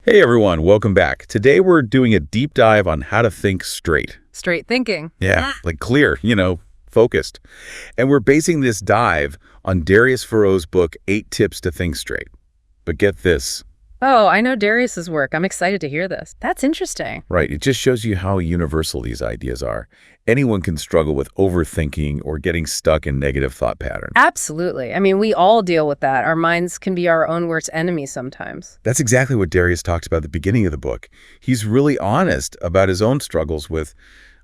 Hey everyone, welcome back. Today we're doing a deep dive on how to think straight. Straight thinking. Yeah, like clear, focused. And we're basing this dive on Darius Foroux's book, 8 Tips to Think Straight. But get this. Oh, I know Darius's work. I'm excited to hear this. That's interesting. Right, it just shows you how universal these ideas are. Anyone can struggle with overthinking or getting stuck in negative thought patterns. Absolutely. I mean, we all deal with that. Our minds can be our own worst enemy sometimes. That's exactly what Darius talks about at the beginning of the book. He's really honest about his own struggles with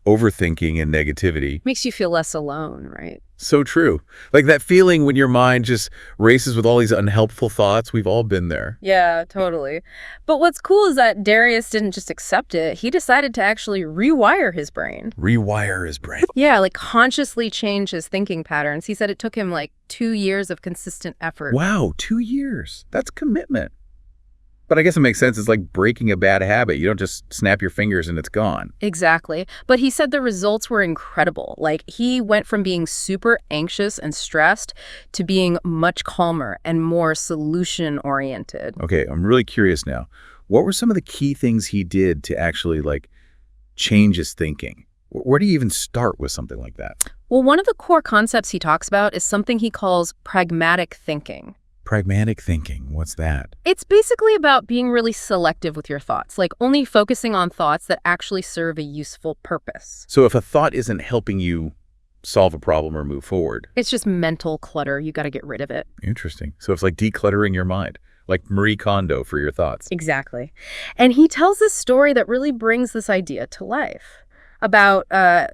overthinking and negativity. Makes you feel less alone, right? So true. Like that feeling when your mind just races with all these unhelpful thoughts. We've all been there. Yeah, totally. But what's cool is that Darius didn't just accept it. He decided to actually rewire his brain. Rewire his brain. Yeah, like consciously change his thinking patterns. He said it took him like 2 years of consistent effort. Wow, 2 years. That's commitment. But I guess it makes sense. It's like breaking a bad habit. You don't just snap your fingers and it's gone. Exactly. But he said the results were incredible. Like, he went from being super anxious and stressed to being much calmer and more solution-oriented. Okay, I'm really curious now. What were some of the key things he did to actually, change his thinking? Where do you even start with something like that? Well, one of the core concepts he talks about is something he calls pragmatic thinking. Pragmatic thinking, what's that? It's basically about being really selective with your thoughts, like only focusing on thoughts that actually serve a useful purpose. So if a thought isn't helping you solve a problem or move forward. It's just mental clutter. You got to get rid of it. Interesting. So it's like decluttering your mind, like Marie Kondo for your thoughts. Exactly. And he tells this story that really brings this idea to life about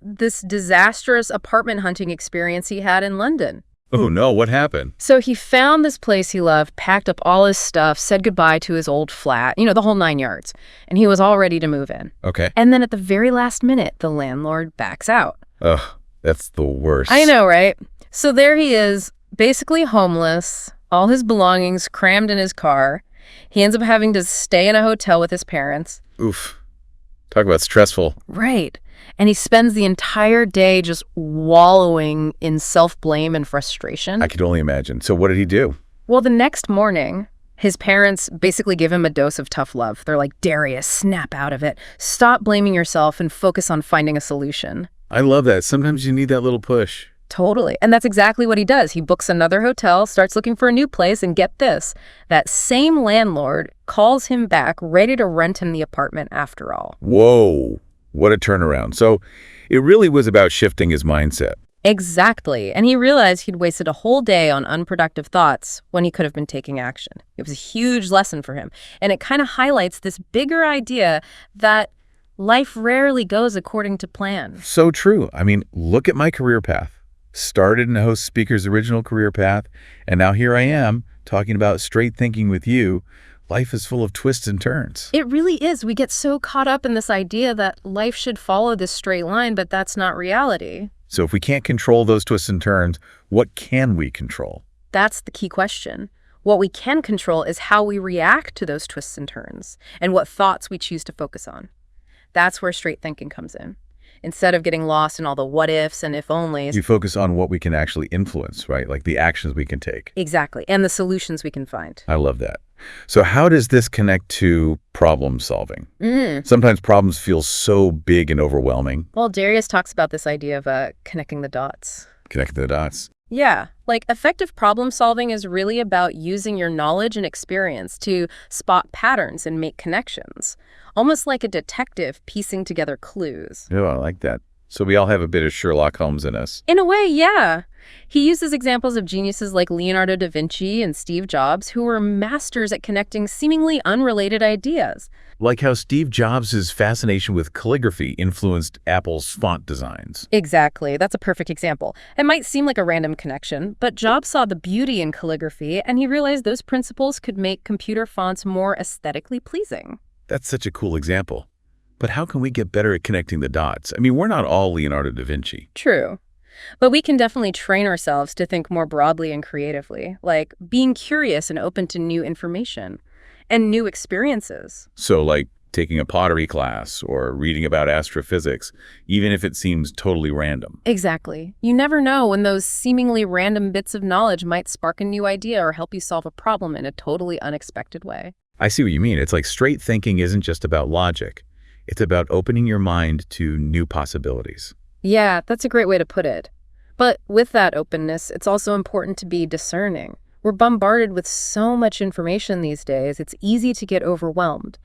this disastrous apartment hunting experience he had in London. Oh no, what happened? So he found this place he loved, packed up all his stuff, said goodbye to his old flat, the whole 9 yards, and he was all ready to move in. Okay. And then at the very last minute, the landlord backs out. Ugh, that's the worst. I know, right? So there he is, basically homeless, all his belongings crammed in his car. He ends up having to stay in a hotel with his parents. Oof. Talk about stressful. Right. And he spends the entire day just wallowing in self-blame and frustration. I could only imagine. So what did he do? Well, the next morning, his parents basically give him a dose of tough love. They're like, Darius, snap out of it. Stop blaming yourself and focus on finding a solution. I love that. Sometimes you need that little push. Totally. And that's exactly what he does. He books another hotel, starts looking for a new place, and get this, that same landlord calls him back, ready to rent him the apartment after all. Whoa. What a turnaround. So it really was about shifting his mindset. Exactly. And he realized he'd wasted a whole day on unproductive thoughts when he could have been taking action. It was a huge lesson for him. And it kind of highlights this bigger idea that life rarely goes according to plan. So true. I mean, look at my career path. Started in a host speaker's original career path, and now here I am talking about straight thinking with you. Life is full of twists and turns. It really is. We get so caught up in this idea that life should follow this straight line, but that's not reality. So if we can't control those twists and turns, what can we control? That's the key question. What we can control is how we react to those twists and turns and what thoughts we choose to focus on. That's where straight thinking comes in. Instead of getting lost in all the what ifs and if onlys. You focus on what we can actually influence, right? Like the actions we can take. Exactly. And the solutions we can find. I love that. So how does this connect to problem solving? Sometimes problems feel so big and overwhelming. Well, Darius talks about this idea of connecting the dots. Connecting the dots. Yeah, like effective problem solving is really about using your knowledge and experience to spot patterns and make connections, almost like a detective piecing together clues. Oh, I like that. So we all have a bit of Sherlock Holmes in us. In a way, yeah. He uses examples of geniuses like Leonardo da Vinci and Steve Jobs, who were masters at connecting seemingly unrelated ideas. Like how Steve Jobs' fascination with calligraphy influenced Apple's font designs. Exactly. That's a perfect example. It might seem like a random connection, but Jobs saw the beauty in calligraphy, and he realized those principles could make computer fonts more aesthetically pleasing. That's such a cool example. But how can we get better at connecting the dots? I mean, we're not all Leonardo da Vinci. True. But we can definitely train ourselves to think more broadly and creatively, like being curious and open to new information and new experiences. So like taking a pottery class or reading about astrophysics, even if it seems totally random. Exactly. You never know when those seemingly random bits of knowledge might spark a new idea or help you solve a problem in a totally unexpected way. I see what you mean. It's like straight thinking isn't just about logic. It's about opening your mind to new possibilities. Yeah, that's a great way to put it. But with that openness, it's also important to be discerning. We're bombarded with so much information these days, it's easy to get overwhelmed.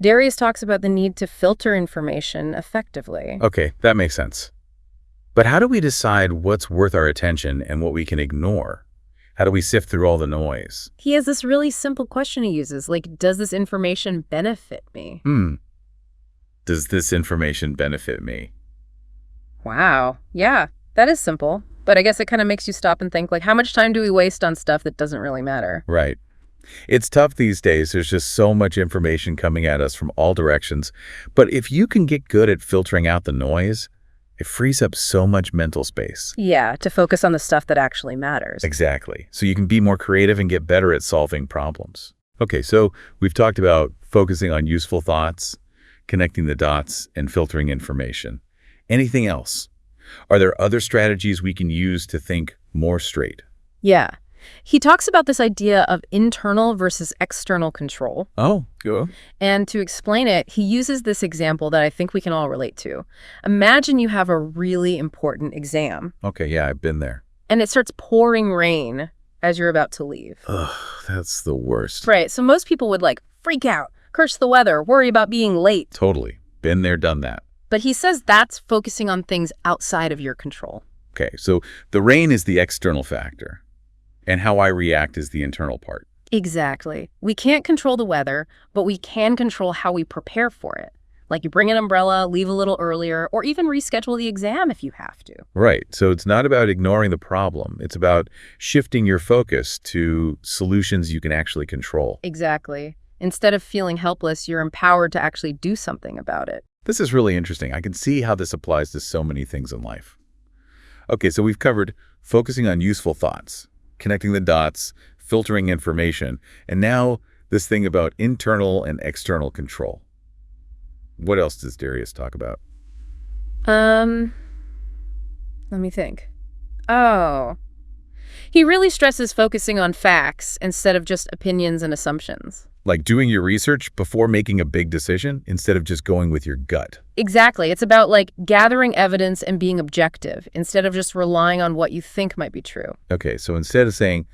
Darius talks about the need to filter information effectively. Okay, that makes sense. But how do we decide what's worth our attention and what we can ignore? How do we sift through all the noise? He has this really simple question he uses, like, does this information benefit me? Does this information benefit me? Wow. Yeah, that is simple. But I guess it kind of makes you stop and think, like, how much time do we waste on stuff that doesn't really matter? Right. It's tough these days. There's just so much information coming at us from all directions. But if you can get good at filtering out the noise, it frees up so much mental space. Yeah, to focus on the stuff that actually matters. Exactly. So you can be more creative and get better at solving problems. Okay, so we've talked about focusing on useful thoughts, connecting the dots, and filtering information. Anything else? Are there other strategies we can use to think more straight? Yeah. He talks about this idea of internal versus external control. Oh, go. And to explain it, he uses this example that I think we can all relate to. Imagine you have a really important exam. Okay, yeah, I've been there. And it starts pouring rain as you're about to leave. Ugh, that's the worst. Right, so most people would freak out, curse the weather, worry about being late. Totally. Been there, done that. But he says that's focusing on things outside of your control. Okay, so the rain is the external factor, and how I react is the internal part. Exactly. We can't control the weather, but we can control how we prepare for it. Like you bring an umbrella, leave a little earlier, or even reschedule the exam if you have to. Right. So it's not about ignoring the problem. It's about shifting your focus to solutions you can actually control. Exactly. Instead of feeling helpless, you're empowered to actually do something about it. This is really interesting. I can see how this applies to so many things in life. Okay, so we've covered focusing on useful thoughts, connecting the dots, filtering information, and now this thing about internal and external control. What else does Darius talk about? Let me think. Oh. He really stresses focusing on facts instead of just opinions and assumptions. Like doing your research before making a big decision instead of just going with your gut. Exactly. It's about gathering evidence and being objective instead of just relying on what you think might be true. Okay, so instead of saying,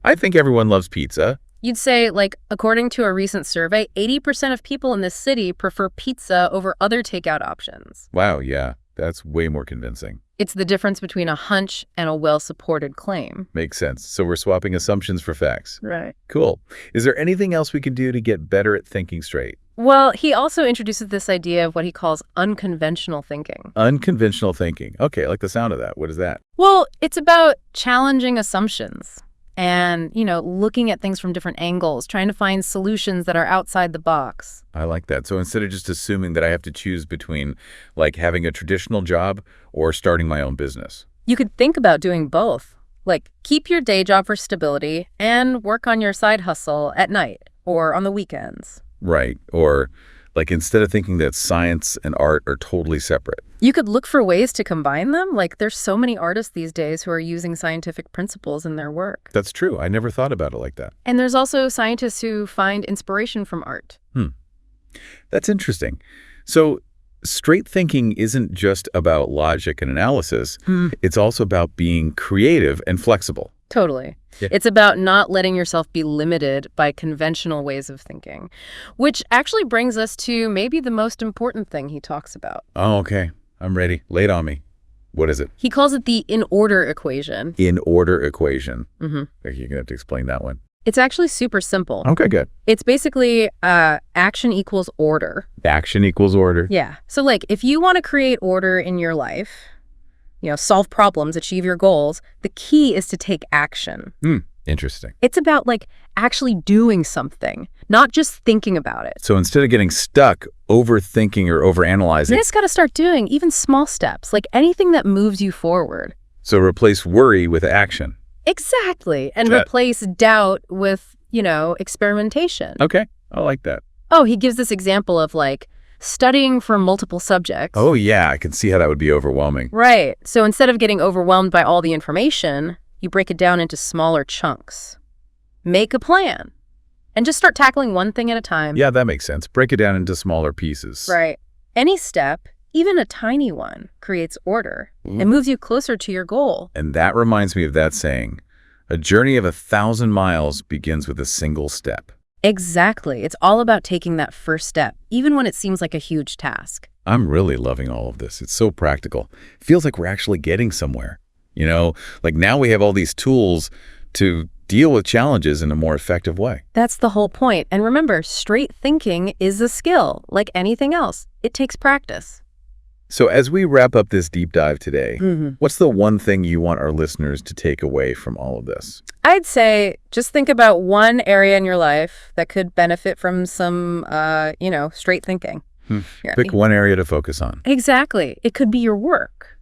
I think everyone loves pizza, you'd say, according to a recent survey, 80% of people in this city prefer pizza over other takeout options. Wow, yeah, that's way more convincing. It's the difference between a hunch and a well-supported claim. Makes sense. So we're swapping assumptions for facts. Right. Cool. Is there anything else we can do to get better at thinking straight? Well, he also introduces this idea of what he calls unconventional thinking. Unconventional thinking. Okay, I like the sound of that. What is that? Well, it's about challenging assumptions and, looking at things from different angles, trying to find solutions that are outside the box. I like that. So instead of just assuming that I have to choose between having a traditional job or starting my own business. You could think about doing both. Keep your day job for stability and work on your side hustle at night or on the weekends. Right. Or instead of thinking that science and art are totally separate. You could look for ways to combine them. There's so many artists these days who are using scientific principles in their work. That's true. I never thought about it like that. And there's also scientists who find inspiration from art. That's interesting. So straight thinking isn't just about logic and analysis. It's also about being creative and flexible. Totally. Yeah. It's about not letting yourself be limited by conventional ways of thinking, which actually brings us to maybe the most important thing he talks about. Oh, okay. I'm ready. Lay it on me. What is it? He calls it the in-order equation. In-order equation. Mm-hmm. You're going to have to explain that one. It's actually super simple. Okay, good. It's basically action equals order. Action equals order. Yeah. So if you want to create order in your life, solve problems, achieve your goals, the key is to take action. Interesting. It's about actually doing something, not just thinking about it. So instead of getting stuck overthinking or overanalyzing. You just got to start doing even small steps, anything that moves you forward. So replace worry with action. Exactly. And replace doubt with, experimentation. Okay. I like that. Oh, he gives this example of studying for multiple subjects. Oh, yeah. I can see how that would be overwhelming. Right. So instead of getting overwhelmed by all the information, you break it down into smaller chunks. Make a plan. And just start tackling one thing at a time. Yeah, that makes sense. Break it down into smaller pieces. Right. Any step, even a tiny one, creates order and moves you closer to your goal. And that reminds me of that saying, a journey of 1,000 miles begins with a single step. Exactly. It's all about taking that first step, even when it seems like a huge task. I'm really loving all of this. It's so practical. It feels like we're actually getting somewhere. You know, like now we have all these tools to deal with challenges in a more effective way. That's the whole point. And remember, straight thinking is a skill. Like anything else, it takes practice. So as we wrap up this deep dive today, what's the one thing you want our listeners to take away from all of this? I'd say just think about one area in your life that could benefit from some, straight thinking. Yeah. Pick one area to focus on. Exactly. It could be your work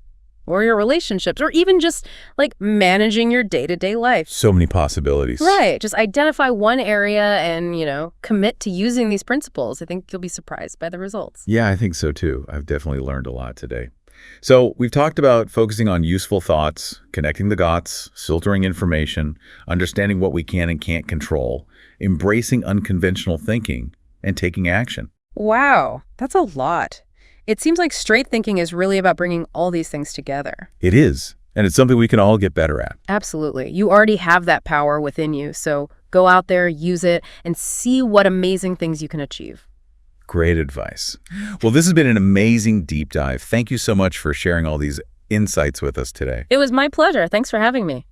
or your relationships or even just like managing your day-to-day life. So many possibilities. Right. Just identify one area and, commit to using these principles. I think you'll be surprised by the results. Yeah, I think so too. I've definitely learned a lot today. So we've talked about focusing on useful thoughts, connecting the dots, filtering information, understanding what we can and can't control, embracing unconventional thinking, and taking action. Wow, that's a lot. It seems like straight thinking is really about bringing all these things together. It is, and it's something we can all get better at. Absolutely. You already have that power within you, so go out there, use it, and see what amazing things you can achieve. Great advice. Well, this has been an amazing deep dive. Thank you so much for sharing all these insights with us today. It was my pleasure. Thanks for having me.